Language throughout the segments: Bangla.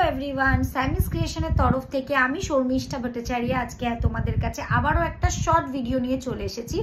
এভরিওয়ান, স্যামিস ক্রিয়েশনের তরফ থেকে আমি শর্মিষ্ঠা ভট্টাচার্য আজকে তোমাদের কাছে আবারও একটা শর্ট ভিডিও নিয়ে চলে এসেছি।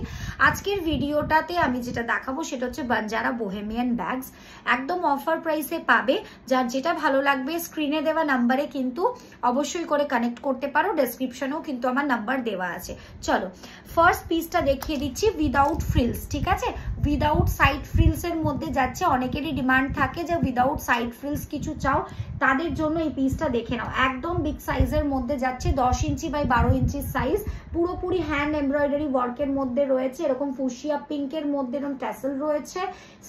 আজকের ভিডিওটাতে আমি যেটা দেখাবো সেটা হচ্ছে বাঞ্জারা বোহেমিয়ান ব্যাগস, একদম অফার প্রাইসে পাবে। যার যেটা ভালো লাগবে স্ক্রিনে দেওয়া নাম্বারে কিন্তু অবশ্যই করে কানেক্ট করতে পারো, ডেসক্রিপশনেও কিন্তু আমার নাম্বার দেওয়া আছে। চলো ফার্স্ট পিসটা দেখিয়ে দিচ্ছি উইদাউট ফ্রিলস, ঠিক আছে? উইদাউট সাইড ফ্রিলস এর মধ্যে যাচ্ছে, অনেকেরই ডিমান্ড থাকে যে উইদাউট সাইড ফ্রিলস কিছু চাও, তাদের জন্য এই পিসটা দেখে নাও। একদম বিগ সাইজের মধ্যে যাচ্ছে, 10 ইঞ্চি বাই 12 ইঞ্চি সাইজ, পুরোপুরি হ্যান্ড এমব্রয়ডারি ওয়ার্কের মধ্যে রয়েছে, এরকম ফুশিয়া পিঙ্কের মধ্যে এরকম ট্যাসেল রয়েছে,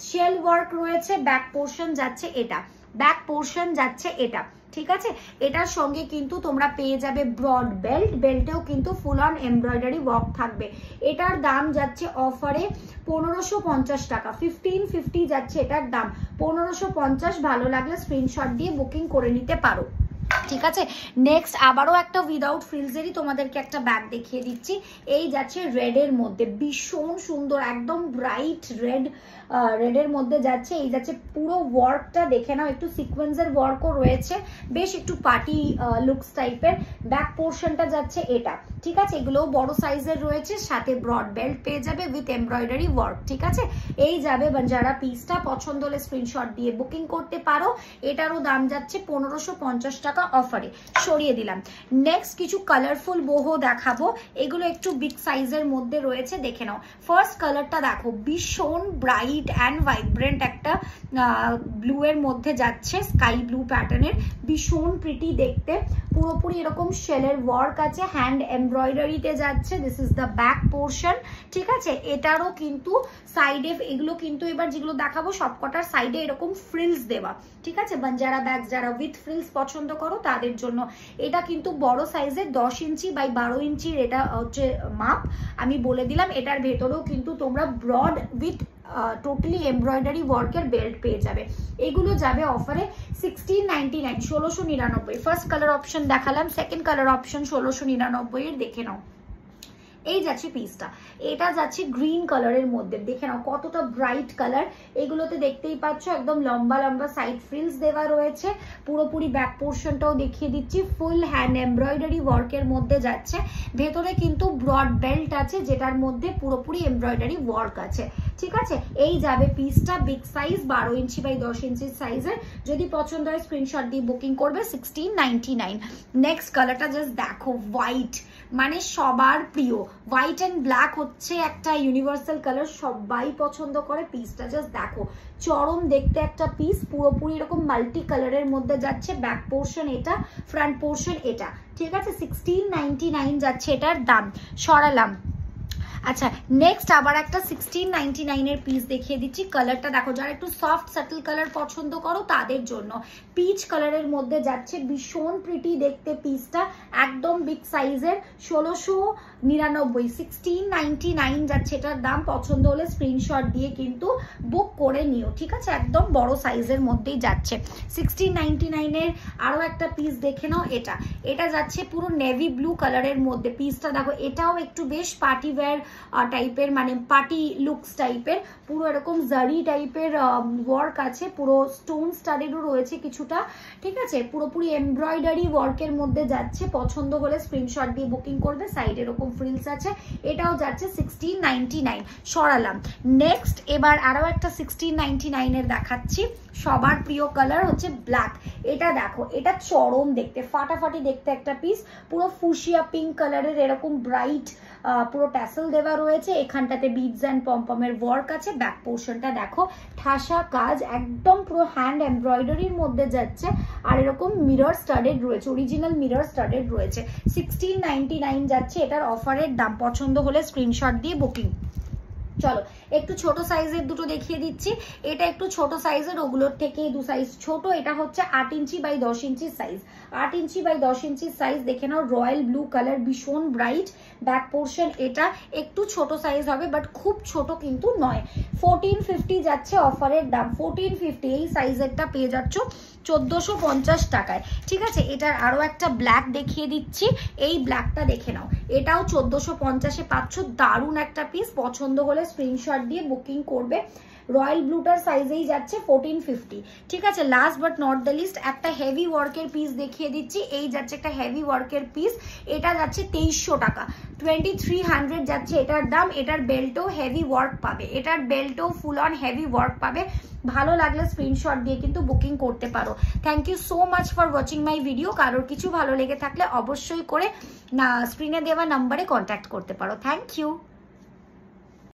শেল ওয়ার্ক রয়েছে, ব্যাক পোর্শন যাচ্ছে এটা, ব্যাক পোর্শন যাচ্ছে এটা, ঠিক আছে? এটার সঙ্গে কিন্তু তোমরা পেয়ে যাবে ব্রড বেল্ট, বেল্টেও কিন্তু ফুল অন এমব্রয়ডারি ওয়ার্ক থাকবে। এটার দাম যাচ্ছে অফারে 1550 টাকা, 1550 যাচ্ছে এটার দাম, 1550। ভালো লাগলে স্ক্রিনশট দিয়ে বুকিং করে নিতে পারো, ঠিক আছে? নেক্সট আবারও একটা উইদাউট ফ্রিলসেরই তোমাদেরকে একটা ব্যাগ দেখিয়ে দিচ্ছি। এই যাচ্ছে রেড এর মধ্যে, ভীষণ সুন্দর, একদম ব্রাইট রেড, রেডের মধ্যে যাচ্ছে। এই যাচ্ছে পুরো ওয়ার্কটা দেখে নাও, একটু সিকোয়েন্সের ওয়ার্কও রয়েছে, বেশ একটু পার্টি লুকস টাইপের। ব্যাক পোর্শনটা যাচ্ছে এটা, ঠিক আছে? এগুলোও বড় সাইজের রয়েছে, সাথে ব্রড বেল্ট পেয়ে যাবে উইথ এমব্রয়ডারি ওয়ার্ক, ঠিক আছে? এই যাবে যারা পিসটা পছন্দ হলে স্ক্রিনশট দিয়ে বুকিং করতে পারো। এটারও দাম যাচ্ছে 1550 টাকা অফারে, সরিয়ে দিলাম। নেক্সট কিছু কালারফুল বোহো দেখাবো, এগুলো একটু বিগ সাইজের মধ্যে রয়েছে, দেখে নাও। ফার্স্ট কালারটা দেখো, ভীষণ ব্রাইট অ্যান্ড ভাইব্রেন্ট একটা ব্লু এর মধ্যে যাচ্ছে, স্কাই ব্লু প্যাটার্নের, ভীষণ প্রিটি দেখতে, পুরোপুরি এরকম শেলের ওয়ার্ক আছে, হ্যান্ড এমব্রয়ডারিতে যাচ্ছে। This is the back portion, ঠিক আছে? এটারও কিন্তু সাইডে, এগুলো কিন্তু এবার যেগুলো দেখাবো সবকটার সাইডে এরকম ফ্রিলস দেওয়া, ঠিক আছে? বাঞ্জারা ব্যাগ যারা উইথ ফ্রিলস পছন্দ করো তাদের জন্য। এটা কিন্তু বড় সাইজের, 10 ইঞ্চি বাই 12 ইঞ্চির এটা হচ্ছে মাপ, আমি বলে দিলাম। এটার ভেতরেও কিন্তু তোমরা ব্রড উইথ টোটালি এমব্রয়ডারি ওয়ার্কের বেল্ট পেয়ে যাবে। এগুলো যাবে অফারে 1699, 1699। ফার্স্ট কালার অপশন দেখালাম, সেকেন্ড কালার অপশন 1699 এর, দেখে নাও। এই যাচ্ছে পিসটা, এটা যাচ্ছে গ্রিন কালারের মধ্যে, দেখে নাও কতটা ব্রাইট কালার। এগুলোতে দেখতেই পাচ্ছ একদম লম্বা লম্বা সাইড ফ্রিলস দেওয়া রয়েছে, পুরোপুরি ব্যাক পোর্শনটাও দেখিয়ে দিচ্ছি, ফুল হ্যান্ড এমব্রয়ডারি ওয়ার্কের মধ্যে যাচ্ছে। ভেতরে কিন্তু ব্রড বেল্ট আছে, যেটার মধ্যে পুরোপুরি এমব্রয়ডারি ওয়ার্ক আছে, ঠিক আছে? এই যাবে পিসটা বিগ সাইজ, 12 ইঞ্চি বাই 10 ইঞ্চি সাইজের। যদি পছন্দ হয় স্ক্রিনশট দিয়ে বুকিং করবে, 1699। নেক্সট কালারটা জাস্ট দেখো, হোয়াইট, মানে সবার প্রিয়। হোয়াইট অ্যান্ড ব্ল্যাক হচ্ছে একটা ইউনিভার্সাল কালার, সবাই পছন্দ করে। পিসটা জাস্ট দেখো, চরম দেখতে একটা পিস, পুরোপুরি এরকম মাল্টি কালারের মধ্যে যাচ্ছে। ব্যাক পোর্শন এটা, ফ্রন্ট পোর্শন এটা, ঠিক আছে? 1699 যাচ্ছে এটার দাম, সরালাম। আচ্ছা, নেক্সট আবার একটা 1699 এর পিস দেখিয়ে দিচ্ছি। কালারটা দেখো, যারা একটু সফট সাটল কালার পছন্দ করো তাদের জন্য। পিচ কালারের মধ্যে যাচ্ছে, ভীষণ প্রিটি দেখতে পিসটা, একদম বিগ সাইজের, 1699, 1699 যাচ্ছে এটার দাম। পছন্দ হলে স্ক্রিনশট দিয়ে কিন্তু বুক করে নিও, ঠিক আছে? একদম বড় সাইজের মধ্যেই যাচ্ছে। 1699 এর আরো একটা পিস দেখে নাও, এটা, এটা যাচ্ছে পুরো নেভি ব্লু কালারের মধ্যে। পিসটা দেখো, এটাও একটু বেশ পার্টি ওয়্যার টাইপের, মানে পার্টি লুকস টাইপের, পুরো এরকম জারি টাইপের ওয়ার্ক আছে, পুরো স্টোন স্টাডেডও রয়েছে কিছুটা, ঠিক আছে? পুরোপুরি এমব্রয়ডারি ওয়ার্কের মধ্যে যাচ্ছে। পছন্দ হলে স্ক্রিনশট দিয়ে বুকিং করবে, সাইডে এরকম ফ্রিলস আছে। এটাও যাচ্ছে 1699, সরালাম। নেক্সট এবার আরো একটা 1699 এর দেখাচ্ছি, সবার প্রিয় কালার হচ্ছে ব্ল্যাক। এটা দেখো, এটা চরম দেখতে, ফাটাফাটি দেখতে একটা পিস, পুরো ফুশিয়া পিঙ্ক কালারের এরকম ব্রাইট পুরো ট্যাসেল দেওয়া রয়েছে, এখানটাতে বিডস অ্যান্ড পমপমের ওয়ার্ক আছে। ব্যাক পোর্শনটা দেখো, ঠাসা কাজ, একদম পুরো হ্যান্ড এমব্রয়ডারির মধ্যে যাচ্ছে, আর এরকম মিরর স্টাডেড রয়েছে, অরিজিনাল মিরর স্টাডেড রয়েছে। 1699 যাচ্ছে এটার অফারের দাম। পছন্দ হলে স্ক্রিনশট দিয়ে বুকিং। চলো একটু ছোট সাইজের দুটো দেখিয়ে দিচ্ছি। এটা একটু ছোট সাইজের, ওগুলোর থেকে 2 সাইজ ছোট। এটা হচ্ছে 8 inch by 10 inch size, 8 inch by 10 inch size, দেখে নাও। রয়্যাল ব্লু কালার, ভীষণ ব্রাইট। ব্যাক পোর্শন এটা একটু ছোট সাইজ হবে, বাট খুব ছোট কিন্তু নয়। 1450 যাচ্ছে অফারের দাম, 1450। এই সাইজেরটা পেয়ে যাচ্ছ 1450 টাকায়, ঠিক আছে? এটার আরো একটা ব্ল্যাক দেখিয়ে দিচ্ছি, এই ব্ল্যাকটা দেখে নাও, এটাও 1450-এ পাচ্ছ। দারুণ একটা পিস, পছন্দ হলে স্ক্রিনশট দিয়ে বুকিং করবে। রয়্যাল ব্লুটার সাইজেই যাচ্ছে 1450। ঠিক আছে, last but not the least একটা হেভি ওয়ার্কের পিস দেখিয়ে দিচ্ছি। এই যাচ্ছে একটা হেভি ওয়ার্কের পিস, এটা যাচ্ছে 2300 টাকা, 2300 যাচ্ছে এটার দাম। এটার বেল্টও হেভি ওয়ার্ক পাবে, এটার বেল্টও ফুল অন হেভি ওয়ার্ক পাবে। ভালো লাগলে স্ক্রিনশট দিয়ে কিন্তু বুকিং করতে পারো। Thank you so much for watching my video. কারোর কিছু ভালো লেগে থাকলে অবশ্যই করে না স্ক্রিনে দেওয়া নাম্বারে কন্ট্যাক্ট করতে পারো। Thank you.